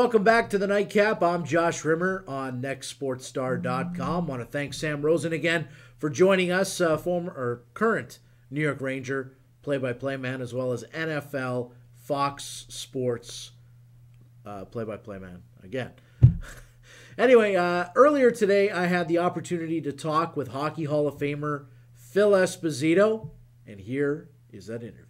welcome back to the Nightcap. I'm Josh Rimmer on nextsportstar.com. Want to thank Sam Rosen again for joining us, current New York Ranger play-by-play man, as well as NFL Fox Sports play-by-play man again. Anyway, earlier today I had the opportunity to talk with Hockey Hall of Famer Phil Esposito, and here is that interview.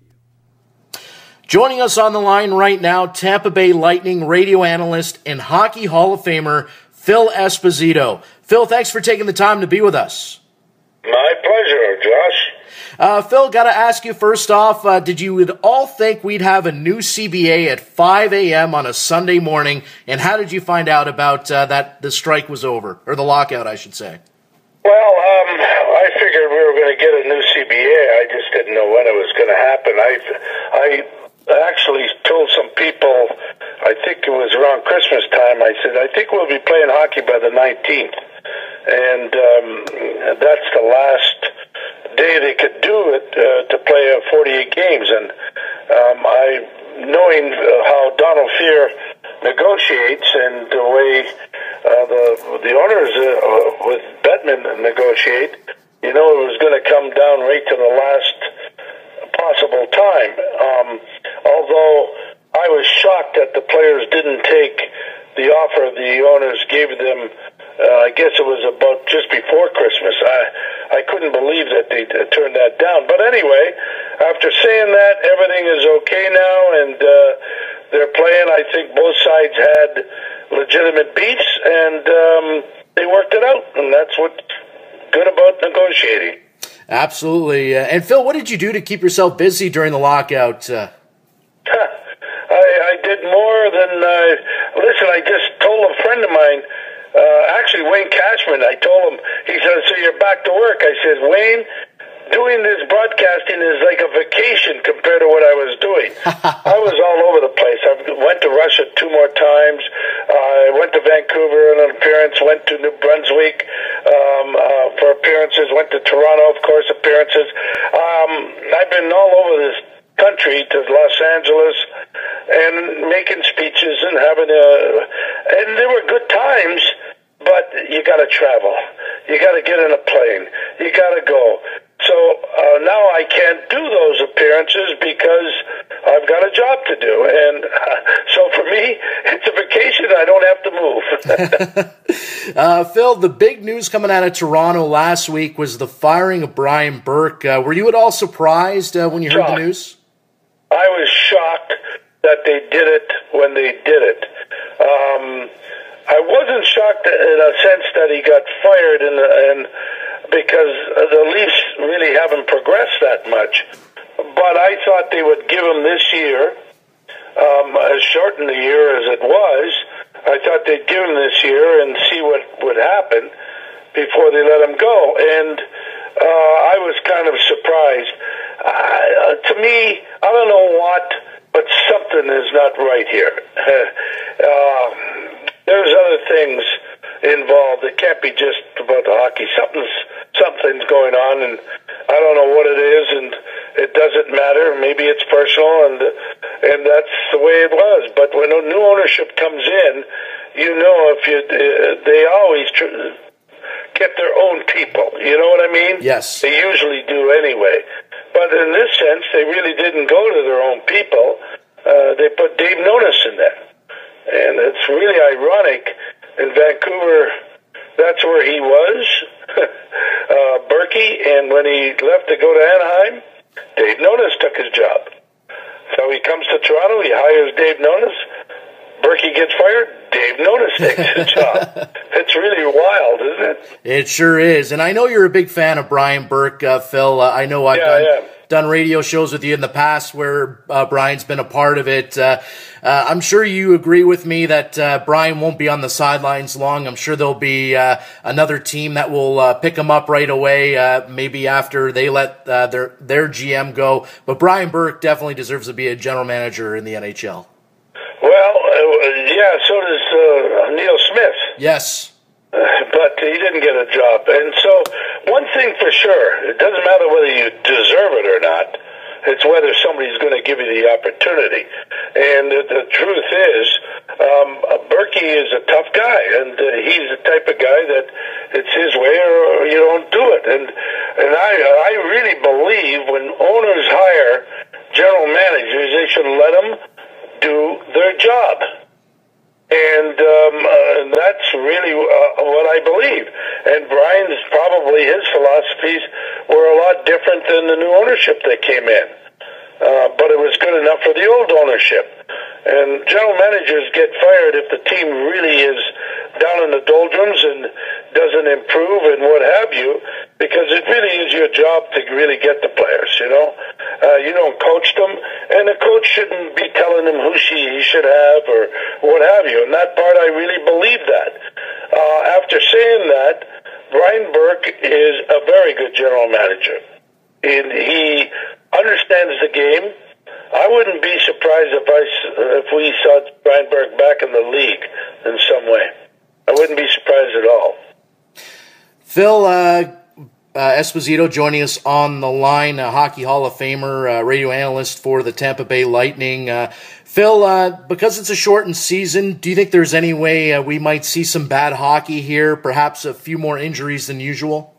Joining us on the line right now, Tampa Bay Lightning radio analyst and Hockey Hall of Famer Phil Esposito. Phil, thanks for taking the time to be with us. My pleasure, Josh. Phil, got to ask you first off, did you at all think we'd have a new CBA at 5 a.m. on a Sunday morning, and how did you find out about that the strike was over, or the lockout, I should say? Well, I figured we were going to get a new CBA. I just didn't know when it was going to happen. I actually told some people, I think it was around Christmas time, I said, I think we'll be playing hockey by the 19th. And that's the last day they could do it to play 48 games. And knowing how Donald Fear negotiates and the way the owners with Bettman negotiate, you know it was going to come down right to the last possible time. Although I was shocked that the players didn't take the offer the owners gave them. I guess it was about just before Christmas. I couldn't believe that they turned that down. But anyway, after saying that, everything is okay now, and they're playing. I think both sides had legitimate beats, and they worked it out, and that's what's good about negotiating. Absolutely. And Phil, what did you do to keep yourself busy during the lockout? I did more than... listen, I just told a friend of mine, actually Wayne Cashman, I told him, he said, so you're back to work. I said, Wayne, doing this broadcasting is like a vacation compared to what I was doing. I was all over the place. I went to Russia 2 more times. I went to Vancouver on an appearance, went to New Brunswick for appearances, went to Toronto, of course, appearances. I've been all over this country to Los Angeles and making speeches and having and there were good times, but you got to travel. You got to get in a plane. You got to go. So now I can't do those appearances because I've got a job to do. And so for me, it's a vacation. I don't have to move. Phil, the big news coming out of Toronto last week was the firing of Brian Burke. Were you at all surprised when you heard the news? I was shocked that they did it when they did it. I wasn't shocked in a sense that he got fired and because the Leafs really haven't progressed that much. But I thought they would give him this year, as short in the year as it was. I thought they'd give him this year and see what would happen before they let him go. And I was kind of surprised. To me, I don't know what, but something is not right here. There's other things involved. It can't be just about the hockey. Something's going on, and I don't know what it is, and it doesn't matter. Maybe it's personal, and that's the way it was. But when a new ownership comes in, you know, they always get their own people. You know what I mean? Yes. They usually do anyway. But in this sense, they really didn't go to their own people. They put Dave Nonis in there. And it's really ironic. In Vancouver, that's where he was, Berkey, and when he left to go to Anaheim, Dave Nonis took his job. So he comes to Toronto, he hires Dave Nonis, Berkey gets fired, Dave Nonis takes his job. It's really wild, isn't it? It sure is. And I know you're a big fan of Brian Burke, Phil. I know I've done radio shows with you in the past where Brian's been a part of it. I'm sure you agree with me that Brian won't be on the sidelines long. I'm sure there'll be another team that will pick him up right away, maybe after they let their GM go. But Brian Burke definitely deserves to be a general manager in the NHL. Well, yeah, so does Neil Smith. Yes. But he didn't get a job. And so, one thing for sure, it doesn't matter whether you deserve it or not. It's whether somebody's going to give you the opportunity. And the truth is, Berkey is a tough guy, and he's the type of guy that it's his way or you don't do it. And I really believe when owners hire general managers, they should let them do their job. And that's really what I believe. And Brian's probably, his philosophies were a lot different than the new ownership that came in. But it was good enough for the old ownership. And general managers get fired if the team really is down in the doldrums and doesn't improve and what have you, because it really is your job to really get the players, you know. You don't coach them, and the coach shouldn't be telling them who he should have or what have you. And that part, I really believe that. After saying that, Brian Burke is a very good general manager. And he understands the game. I wouldn't be surprised if we saw Brian Burke back in the league in some way. I wouldn't be surprised at all. Phil Esposito joining us on the line, a Hockey Hall of Famer, radio analyst for the Tampa Bay Lightning. Phil, because it's a shortened season, do you think there's any way we might see some bad hockey here, perhaps a few more injuries than usual?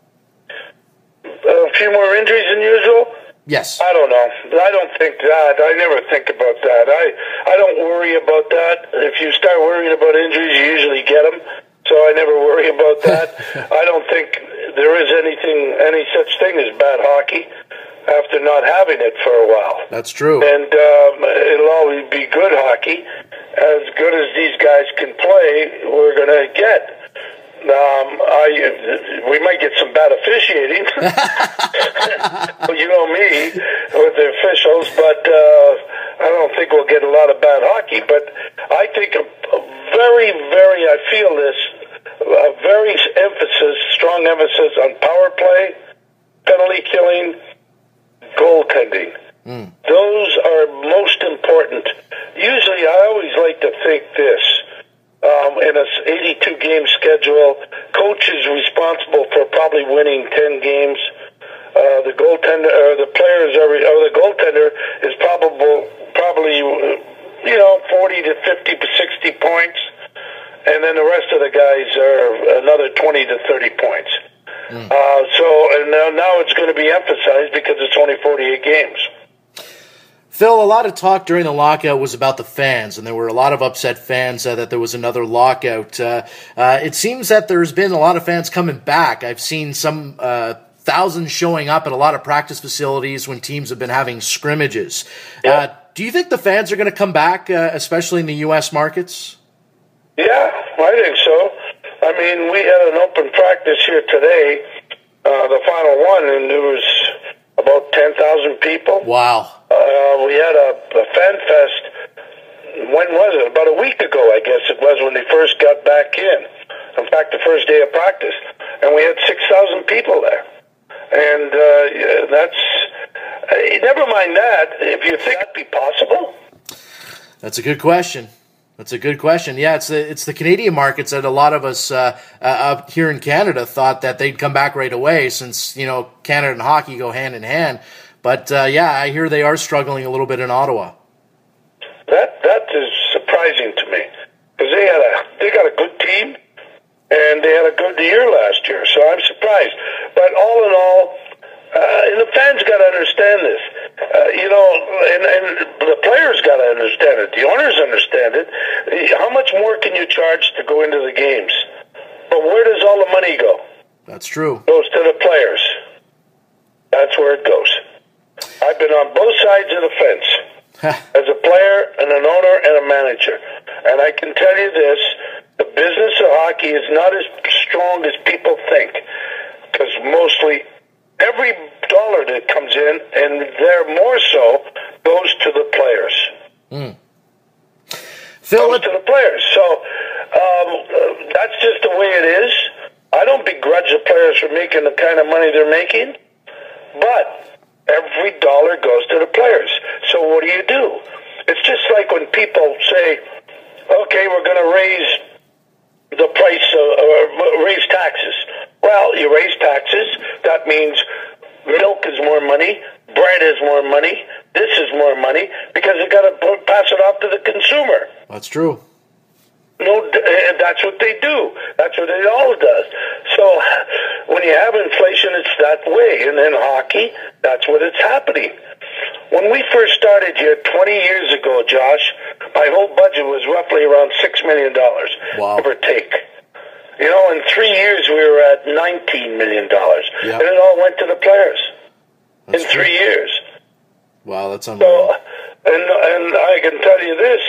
A few more injuries than usual? Yes. I don't know. I don't think that. I never think about that. I don't worry about that. If you start worrying about injuries, you usually get them. So I never worry about that. I don't think there is any such thing as bad hockey after not having it for a while. That's true. And it'll always be good hockey. As good as these guys can play, we're going to get. We might get some bad officiating. You know me with the officials, but I don't think we'll get a lot of bad hockey. But I think I feel this, a very strong emphasis on power play, penalty killing, goaltending. Those are most important. Usually, I always like to think this. In a 82-game schedule, coach is responsible for probably winning 10 games. The goaltender, or the players, or the goaltender is probably 40 to 50 to 60 points, and then the rest of the guys are another 20 to 30 points. And now it's going to be emphasized because it's only 48 games. Phil, a lot of talk during the lockout was about the fans, and there were a lot of upset fans that there was another lockout. It seems that there's been a lot of fans coming back. I've seen some thousands showing up at a lot of practice facilities when teams have been having scrimmages. Yeah. Do you think the fans are going to come back, especially in the U.S. markets? Yeah, I think so. I mean, we had an open practice here today, the final one, and there was about 10,000 people. Wow. We had a fan fest, when was it? About a week ago, I guess it was, when they first got back in. In fact, the first day of practice. And we had 6,000 people there. And never mind that, if you think that'd be possible. That's a good question. Yeah, it's the Canadian markets that a lot of us up here in Canada thought that they'd come back right away, since Canada and hockey go hand in hand. But I hear they are struggling a little bit in Ottawa. That is surprising to me, because they got a good team and they had a good year last year. So I'm surprised. But all in all, and the fans got to understand this. And the players got to understand it. The owners understand it. How much more can you charge to go into the games? But where does all the money go? That's true. It goes to the players. That's where it goes. I've been on both sides of the fence as a player and an owner and a manager. And I can tell you this, the business of hockey is not as strong as people think, because mostly every dollar that comes in, and there more so, goes to the players. Goes to the players. So that's just the way it is. I don't begrudge the players for making the kind of money they're making, but every dollar goes to the players. So what do? It's just like when people say, okay, we're going to raise the price or raise taxes. Well, you raise taxes, that means milk is more money, bread is more money, this is more money, because you got to pass it off to the consumer. That's true. that's what they do. That's what it all does. So when you have inflation, it's that way. And in hockey, that's what it's happening. When we first started here 20 years ago, Josh, my whole budget was roughly around $6 million, wow, give or take. You know, in 3 years, we were at $19 million. Yep. And it all went to the players that's in true. 3 years. Wow, that's unbelievable. So, and I can tell you this,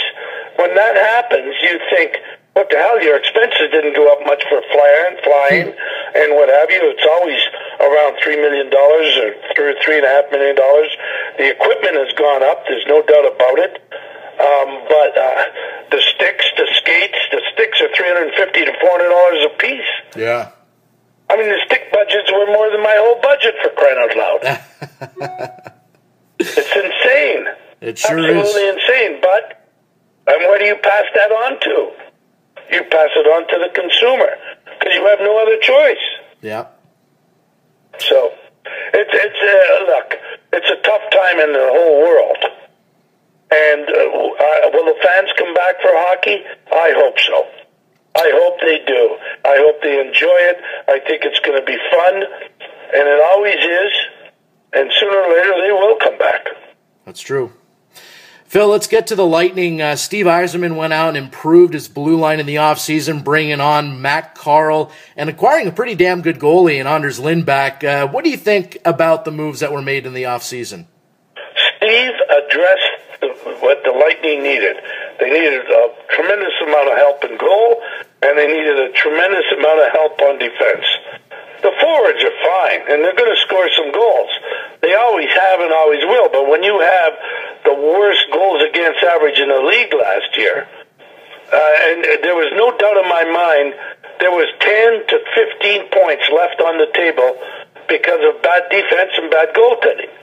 when that happens, you think, what the hell, your expenses didn't go up much for flying and what have you. It's always around $3 million or $3.5 million. The equipment has gone up, there's no doubt about it. But the sticks are $350 to $400 a piece. Yeah. I mean, the stick budgets were more than my whole budget, for crying out loud. It's insane. It sure Absolutely is. insane. But, and where do you pass that on to? You pass it on to the consumer because you have no other choice. Yeah. So, look, it's a tough time in the whole world. And will the fans come back for hockey? I hope so. I hope they do. I hope they enjoy it. I think it's going to be fun, and it always is. And sooner or later, they will come back. That's true. Phil, let's get to the Lightning. Steve Yzerman went out and improved his blue line in the offseason, bringing on Matt Carl and acquiring a pretty damn good goalie in Anders Lindback. What do you think about the moves that were made in the offseason? Steve addressed what the Lightning needed. They needed a tremendous amount of help in goal, and they needed a tremendous amount of help on defense. The forwards are fine, and they're going to score some goals. They always have and always will, but when you have the worst goals against average in the league last year, and there was no doubt in my mind, there was 10 to 15 points left on the table because of bad defense and bad goaltending.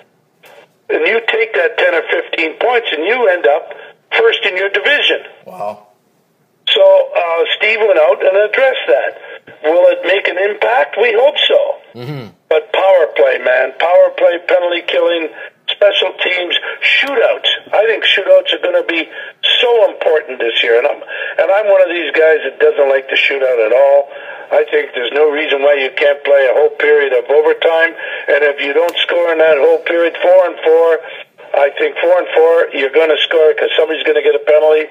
And you take that 10 or 15 points, and you end up first in your division. Wow. So Steve went out and addressed that. Will it make an impact? We hope so. Mm-hmm. But power play, man. Power play, penalty killing, special teams, shootouts. I think shootouts are going to be so important this year. And I'm one of these guys that doesn't like the shootout at all. I think there's no reason why you can't play a whole period of overtime. And if you don't score in that whole period, 4-4, I think 4-4, you're going to score because somebody's going to get a penalty.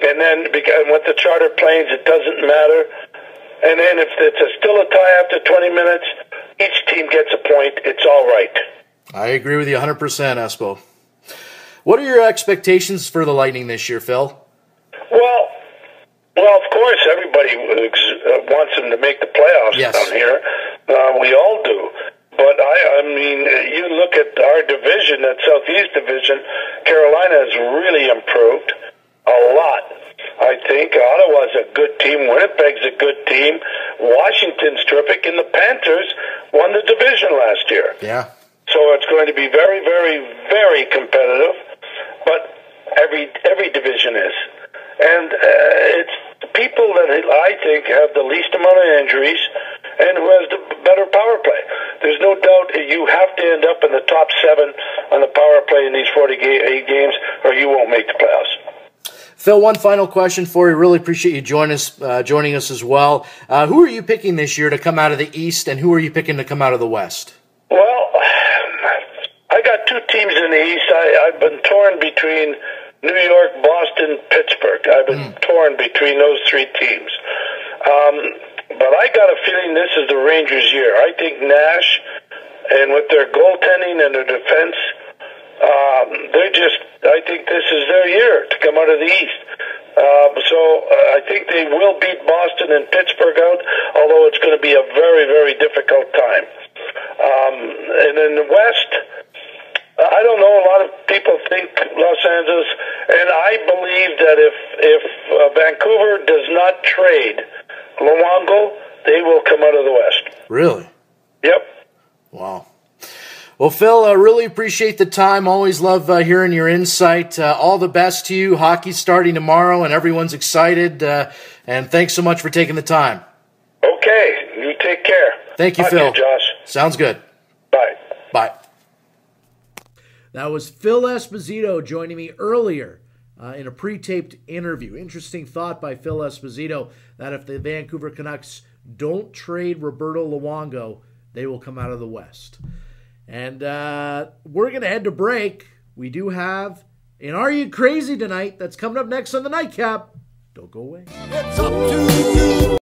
And then with the charter planes, it doesn't matter. And then if it's still a tie after 20 minutes, each team gets a point. It's all right. I agree with you 100%, Espo. What are your expectations for the Lightning this year, Phil? Well, of course, everybody wants them to make the playoffs down here. We all do. But, I mean, you look at our division, that Southeast Division, Carolina has really improved a lot. I think Ottawa's a good team. Winnipeg's a good team. Washington's terrific. And the Panthers won the division last year. Yeah. So it's going to be very, very, very competitive. But every division is. And it's the people that I think have the least amount of injuries and who has the better power play. There's no doubt you have to end up in the top 7 on the power play in these 48 games or you won't make the playoffs. Phil, one final question for you. Really appreciate you joining us as well. Who are you picking this year to come out of the East, and who are you picking to come out of the West? Well, I got 2 teams in the East. I've been torn between New York, Boston, Pittsburgh. I've been torn between those 3 teams. But I got a feeling this is the Rangers' year. I think Nash, and with their goaltending and their defense, I think this is their year to come out of the East. So I think they will beat Boston and Pittsburgh out, although it's going to be a very, very difficult time. And in the West, I don't know, a lot of people think Los Angeles, and I believe that if Vancouver does not trade Luongo, they will come out of the West. Really? Yep. Wow. Well, Phil, I really appreciate the time. Always love hearing your insight. All the best to you. Hockey's starting tomorrow, and everyone's excited. And thanks so much for taking the time. Okay. You take care. Thank you, Phil. You, Josh. Sounds good. Bye. Bye. That was Phil Esposito joining me earlier in a pre-taped interview. Interesting thought by Phil Esposito that if the Vancouver Canucks don't trade Roberto Luongo, they will come out of the West. And we're going to head to break. We do have an Are You Crazy tonight that's coming up next on the Nightcap. Don't go away. It's up to you.